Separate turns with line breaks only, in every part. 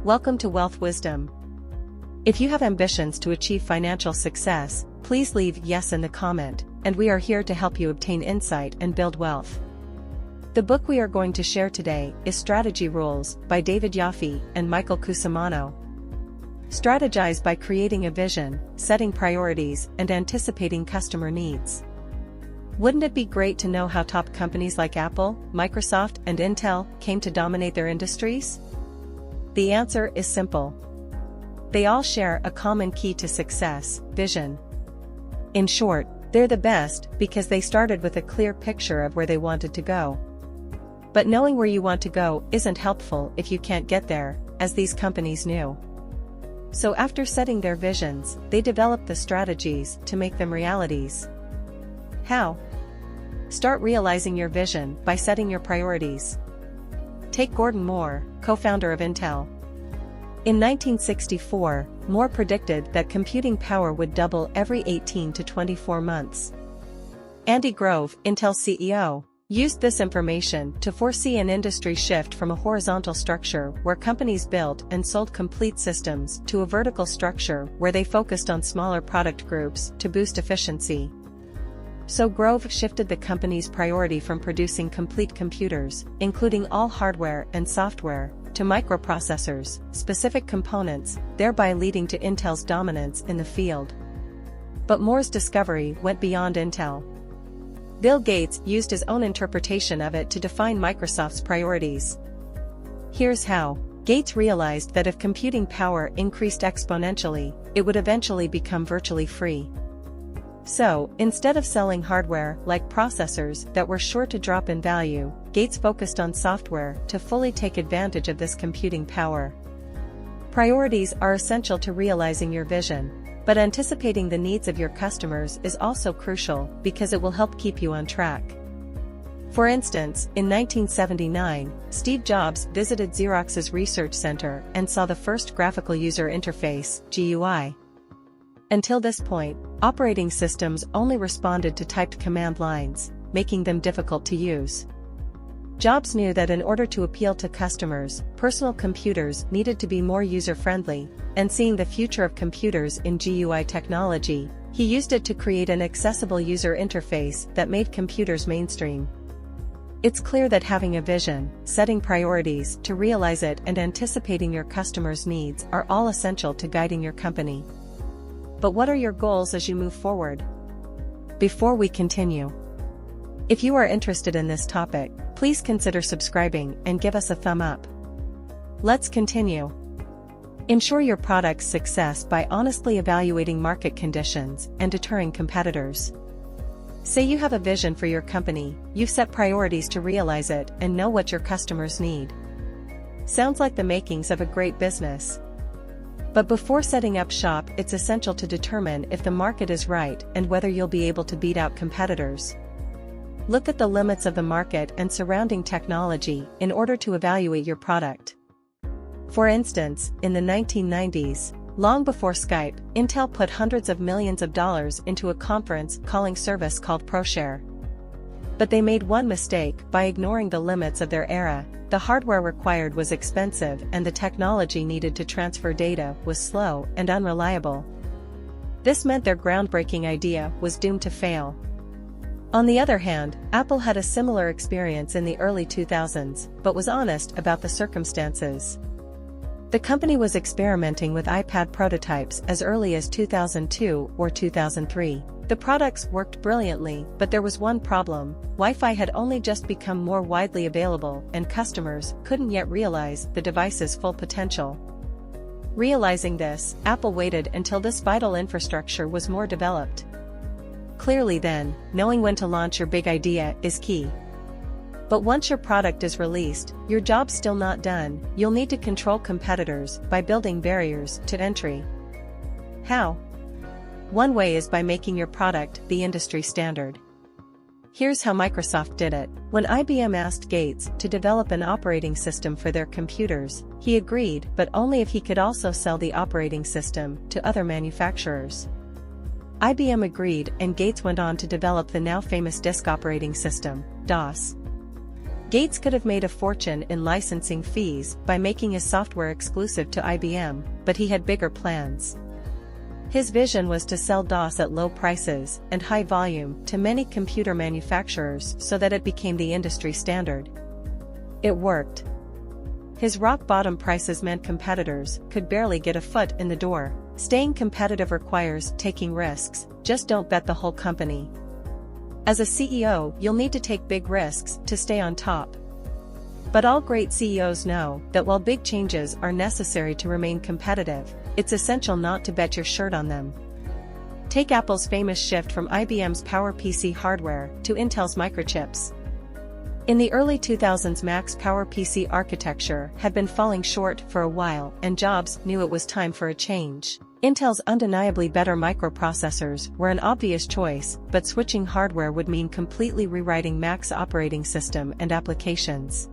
Welcome to Wealth Wisdom. If you have ambitions to achieve financial success, please leave yes in the comment, and we are here to help you obtain insight and build wealth. The book we are going to share today is Strategy Rules by David Yaffe and Michael Cusimano. Strategize by creating a vision, setting priorities, and anticipating customer needs. Wouldn't it be great to know how top companies like Apple, Microsoft, and Intel came to dominate their industries? The answer is simple. They all share a common key to success: vision. In short, they're the best because they started with a clear picture of where they wanted to go. But knowing where you want to go isn't helpful if you can't get there, as these companies knew. So after setting their visions, they developed the strategies to make them realities. How? Start realizing your vision by setting your priorities. Take Gordon Moore, co-founder of Intel. In 1964, Moore predicted that computing power would double every 18 to 24 months. Andy Grove, Intel CEO, used this information to foresee an industry shift from a horizontal structure where companies built and sold complete systems to a vertical structure where they focused on smaller product groups to boost efficiency. So Grove shifted the company's priority from producing complete computers, including all hardware and software, to microprocessors, specific components, thereby leading to Intel's dominance in the field. But Moore's discovery went beyond Intel. Bill Gates used his own interpretation of it to define Microsoft's priorities. Here's how. Gates realized that if computing power increased exponentially, it would eventually become virtually free. So, instead of selling hardware like processors that were sure to drop in value, Gates focused on software to fully take advantage of this computing power. Priorities are essential to realizing your vision, but anticipating the needs of your customers is also crucial because it will help keep you on track. For instance, in 1979, Steve Jobs visited Xerox's research center and saw the first graphical user interface, GUI. Until this point, operating systems only responded to typed command lines, making them difficult to use. Jobs knew that in order to appeal to customers, personal computers needed to be more user-friendly, and seeing the future of computers in GUI technology, he used it to create an accessible user interface that made computers mainstream. It's clear that having a vision, setting priorities to realize it, and anticipating your customers' needs are all essential to guiding your company. But what are your goals as you move forward? Before we continue, if you are interested in this topic, please consider subscribing and give us a thumb up. Let's continue. Ensure your product's success by honestly evaluating market conditions and deterring competitors. Say you have a vision for your company, you've set priorities to realize it, and know what your customers need. Sounds like the makings of a great business. But before setting up shop, it's essential to determine if the market is right and whether you'll be able to beat out competitors. Look at the limits of the market and surrounding technology in order to evaluate your product. For instance, in the 1990s, long before Skype, Intel put hundreds of millions of dollars into a conference calling service called ProShare. But they made one mistake by ignoring the limits of their era. The hardware required was expensive and the technology needed to transfer data was slow and unreliable. This meant their groundbreaking idea was doomed to fail. On the other hand, Apple had a similar experience in the early 2000s, but was honest about the circumstances. The company was experimenting with iPad prototypes as early as 2002 or 2003. The products worked brilliantly, but there was one problem: Wi-Fi had only just become more widely available and customers couldn't yet realize the device's full potential. Realizing this, Apple waited until this vital infrastructure was more developed. Clearly then, knowing when to launch your big idea is key. But once your product is released, your job's still not done. You'll need to control competitors by building barriers to entry. How? One way is by making your product the industry standard. Here's how Microsoft did it. When IBM asked Gates to develop an operating system for their computers, he agreed, but only if he could also sell the operating system to other manufacturers. IBM agreed, and Gates went on to develop the now famous disk operating system, DOS. Gates could have made a fortune in licensing fees by making his software exclusive to IBM, but he had bigger plans. His vision was to sell DOS at low prices and high volume to many computer manufacturers so that it became the industry standard. It worked. His rock-bottom prices meant competitors could barely get a foot in the door. Staying competitive requires taking risks, just don't bet the whole company. As a CEO, you'll need to take big risks to stay on top. But all great CEOs know that while big changes are necessary to remain competitive, it's essential not to bet your shirt on them. Take Apple's famous shift from IBM's PowerPC hardware to Intel's microchips. In the early 2000s, Mac's PowerPC architecture had been falling short for a while, and Jobs knew it was time for a change. Intel's undeniably better microprocessors were an obvious choice, but switching hardware would mean completely rewriting Mac's operating system and applications.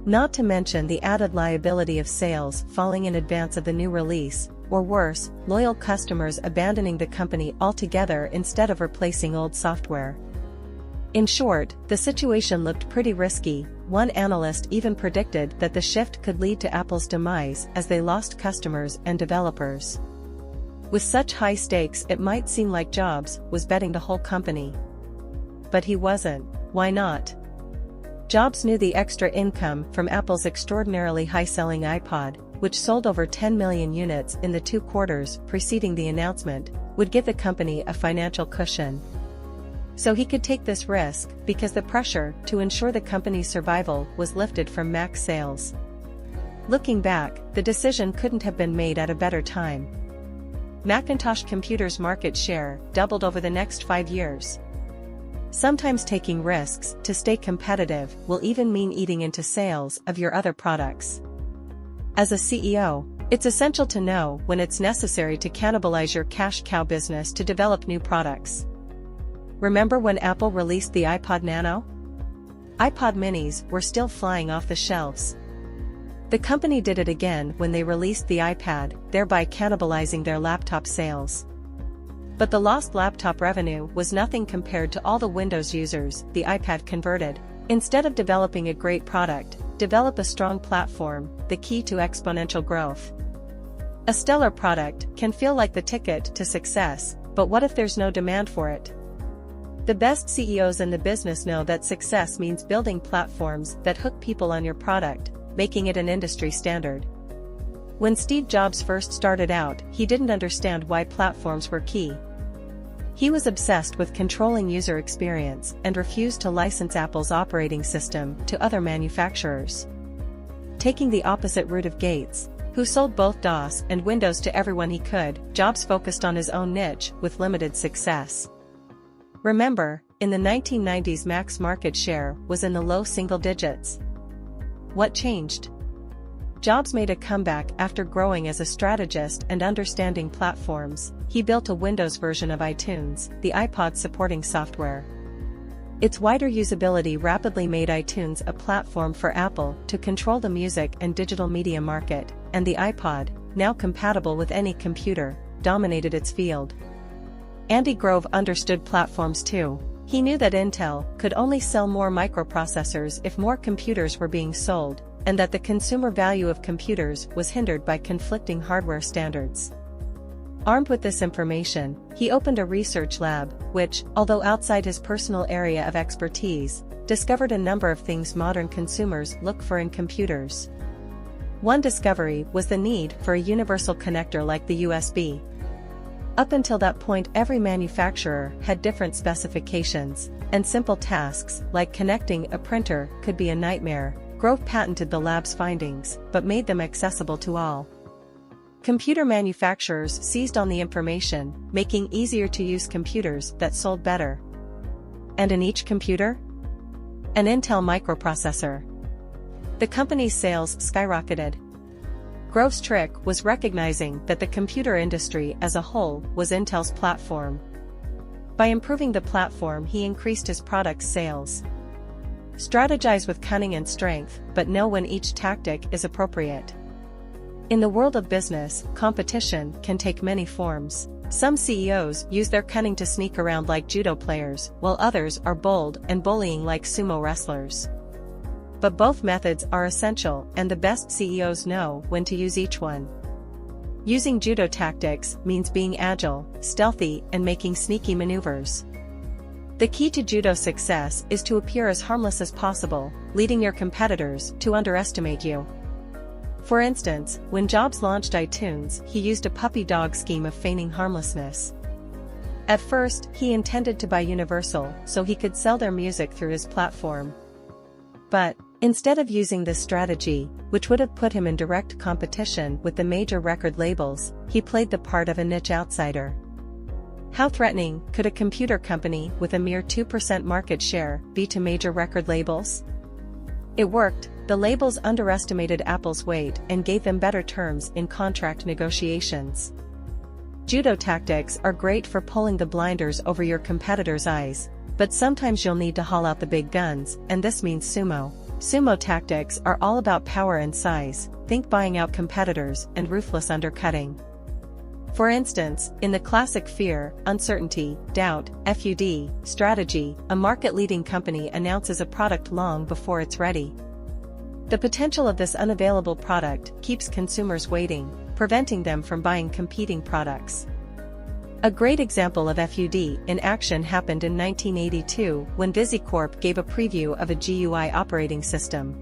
Not to mention the added liability of sales falling in advance of the new release, or worse, loyal customers abandoning the company altogether instead of replacing old software. In short, the situation looked pretty risky. One analyst even predicted that the shift could lead to Apple's demise as they lost customers and developers. With such high stakes, it might seem like Jobs was betting the whole company. But he wasn't. Why not? Jobs knew the extra income from Apple's extraordinarily high-selling iPod, which sold over 10 million units in the 2 quarters preceding the announcement, would give the company a financial cushion. So he could take this risk because the pressure to ensure the company's survival was lifted from Mac sales. Looking back, the decision couldn't have been made at a better time. Macintosh computers' market share doubled over the next 5 years. Sometimes taking risks to stay competitive will even mean eating into sales of your other products. As a CEO, it's essential to know when it's necessary to cannibalize your cash cow business to develop new products. Remember when Apple released the iPod Nano? iPod minis were still flying off the shelves. The company did it again when they released the iPad, thereby cannibalizing their laptop sales. But the lost laptop revenue was nothing compared to all the Windows users the iPad converted. Instead of developing a great product, develop a strong platform, the key to exponential growth. A stellar product can feel like the ticket to success, but what if there's no demand for it? The best CEOs in the business know that success means building platforms that hook people on your product, making it an industry standard. When Steve Jobs first started out, he didn't understand why platforms were key. He was obsessed with controlling user experience and refused to license Apple's operating system to other manufacturers. Taking the opposite route of Gates, who sold both DOS and Windows to everyone he could, Jobs focused on his own niche with limited success. Remember, in the 1990s, Mac's market share was in the low single digits. What changed? Jobs made a comeback after growing as a strategist and understanding platforms. He built a Windows version of iTunes, the iPod supporting software. Its wider usability rapidly made iTunes a platform for Apple to control the music and digital media market, and the iPod, now compatible with any computer, dominated its field. Andy Grove understood platforms too. He knew that Intel could only sell more microprocessors if more computers were being sold, and that the consumer value of computers was hindered by conflicting hardware standards. Armed with this information, he opened a research lab, which, although outside his personal area of expertise, discovered a number of things modern consumers look for in computers. One discovery was the need for a universal connector like the USB. Up until that point, every manufacturer had different specifications, and simple tasks like connecting a printer could be a nightmare. Grove patented the lab's findings, but made them accessible to all. Computer manufacturers seized on the information, making easier-to-use computers that sold better. And in each computer? An Intel microprocessor. The company's sales skyrocketed. Grove's trick was recognizing that the computer industry as a whole was Intel's platform. By improving the platform, he increased his product's sales. Strategize with cunning and strength, but know when each tactic is appropriate. In the world of business, competition can take many forms. Some CEOs use their cunning to sneak around like judo players, while others are bold and bullying like sumo wrestlers. But both methods are essential, and the best CEOs know when to use each one. Using judo tactics means being agile, stealthy, and making sneaky maneuvers. The key to judo success is to appear as harmless as possible, leading your competitors to underestimate you. For instance, when Jobs launched iTunes, he used a puppy dog scheme of feigning harmlessness. At first, he intended to buy Universal so he could sell their music through his platform. But, instead of using this strategy, which would have put him in direct competition with the major record labels, he played the part of a niche outsider. How threatening could a computer company with a mere 2% market share be to major record labels? It worked. The labels underestimated Apple's weight and gave them better terms in contract negotiations. Judo tactics are great for pulling the blinders over your competitors' eyes, but sometimes you'll need to haul out the big guns, and this means sumo. Sumo tactics are all about power and size. Think buying out competitors and ruthless undercutting. For instance, in the classic fear, uncertainty, doubt, FUD strategy, a market-leading company announces a product long before it's ready. The potential of this unavailable product keeps consumers waiting, preventing them from buying competing products. A great example of FUD in action happened in 1982 when VisiCorp gave a preview of a GUI operating system.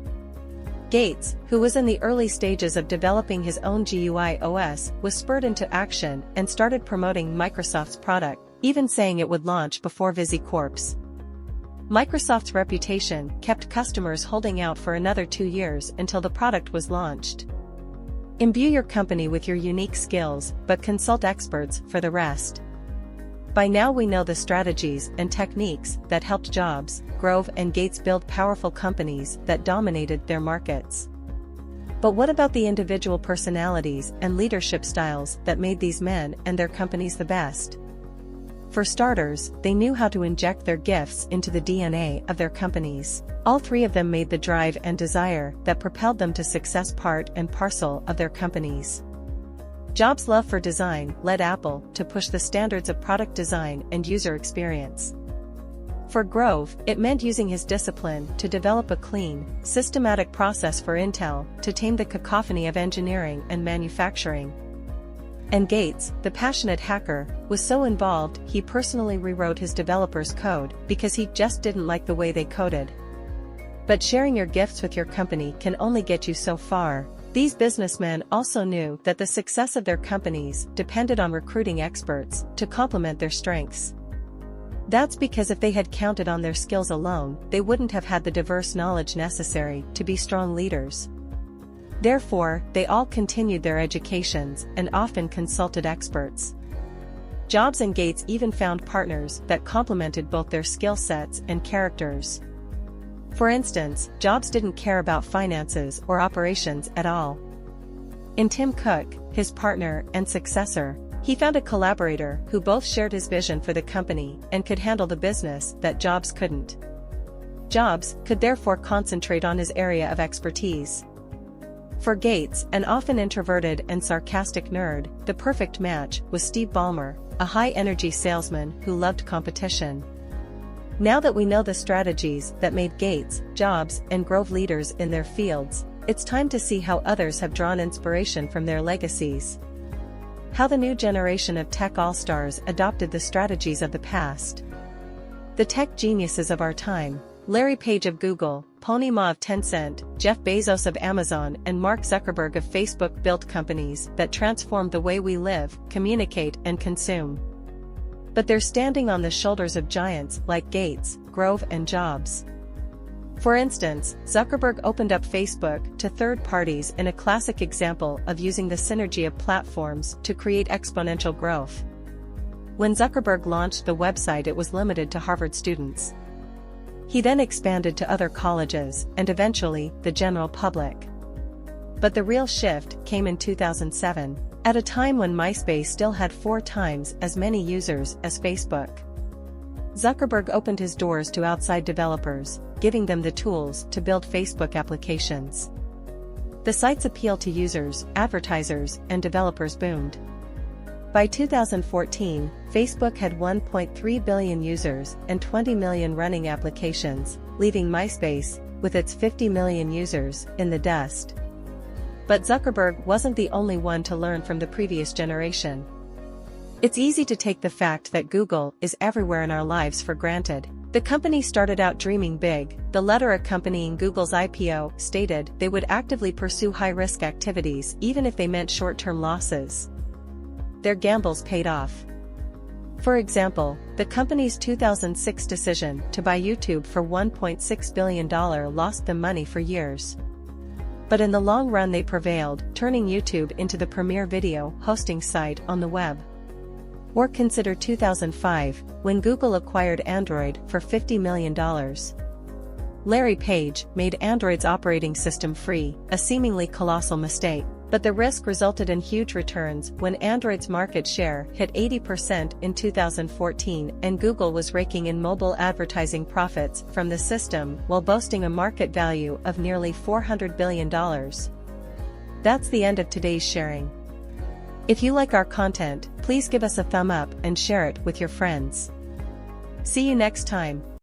Gates, who was in the early stages of developing his own GUI OS, was spurred into action and started promoting Microsoft's product, even saying it would launch before VisiCorp's. Microsoft's reputation kept customers holding out for another 2 years until the product was launched. Imbue your company with your unique skills, but consult experts for the rest. By now we know the strategies and techniques that helped Jobs, Grove, and Gates build powerful companies that dominated their markets. But what about the individual personalities and leadership styles that made these men and their companies the best? For starters, they knew how to inject their gifts into the DNA of their companies. All three of them made the drive and desire that propelled them to success part and parcel of their companies. Jobs' love for design led Apple to push the standards of product design and user experience. For Grove, it meant using his discipline to develop a clean, systematic process for Intel to tame the cacophony of engineering and manufacturing. And Gates, the passionate hacker, was so involved he personally rewrote his developers' code because he just didn't like the way they coded. But sharing your gifts with your company can only get you so far. These businessmen also knew that the success of their companies depended on recruiting experts to complement their strengths. That's because if they had counted on their skills alone, they wouldn't have had the diverse knowledge necessary to be strong leaders. Therefore, they all continued their educations and often consulted experts. Jobs and Gates even found partners that complemented both their skill sets and characters. For instance, Jobs didn't care about finances or operations at all. In Tim Cook, his partner and successor, he found a collaborator who both shared his vision for the company and could handle the business that Jobs couldn't. Jobs could therefore concentrate on his area of expertise. For Gates, an often introverted and sarcastic nerd, the perfect match was Steve Ballmer, a high-energy salesman who loved competition. Now that we know the strategies that made Gates, Jobs, and Grove leaders in their fields, it's time to see how others have drawn inspiration from their legacies. How the new generation of tech all-stars adopted the strategies of the past. The tech geniuses of our time, Larry Page of Google, Pony Ma of Tencent, Jeff Bezos of Amazon, and Mark Zuckerberg of Facebook built companies that transformed the way we live, communicate, and consume. But they're standing on the shoulders of giants like Gates, Grove, and Jobs. For instance, Zuckerberg opened up Facebook to third parties in a classic example of using the synergy of platforms to create exponential growth. When Zuckerberg launched the website, it was limited to Harvard students. He then expanded to other colleges and eventually the general public. But the real shift came in 2007, at a time when MySpace still had 4 times as many users as Facebook. Zuckerberg opened his doors to outside developers, giving them the tools to build Facebook applications. The site's appeal to users, advertisers, and developers boomed. By 2014, Facebook had 1.3 billion users and 20 million running applications, leaving MySpace with its 50 million users, in the dust. But Zuckerberg wasn't the only one to learn from the previous generation. It's easy to take the fact that Google is everywhere in our lives for granted. The company started out dreaming big. The letter accompanying Google's IPO stated they would actively pursue high-risk activities even if they meant short-term losses. Their gambles paid off. For example, the company's 2006 decision to buy YouTube for $1.6 billion lost them money for years. But in the long run they prevailed, turning YouTube into the premier video hosting site on the web. Or consider 2005, when Google acquired Android for $50 million. Larry Page made Android's operating system free, a seemingly colossal mistake. But the risk resulted in huge returns when Android's market share hit 80% in 2014 and Google was raking in mobile advertising profits from the system while boasting a market value of nearly $400 billion. That's the end of today's sharing. If you like our content, please give us a thumb up and share it with your friends. See you next time.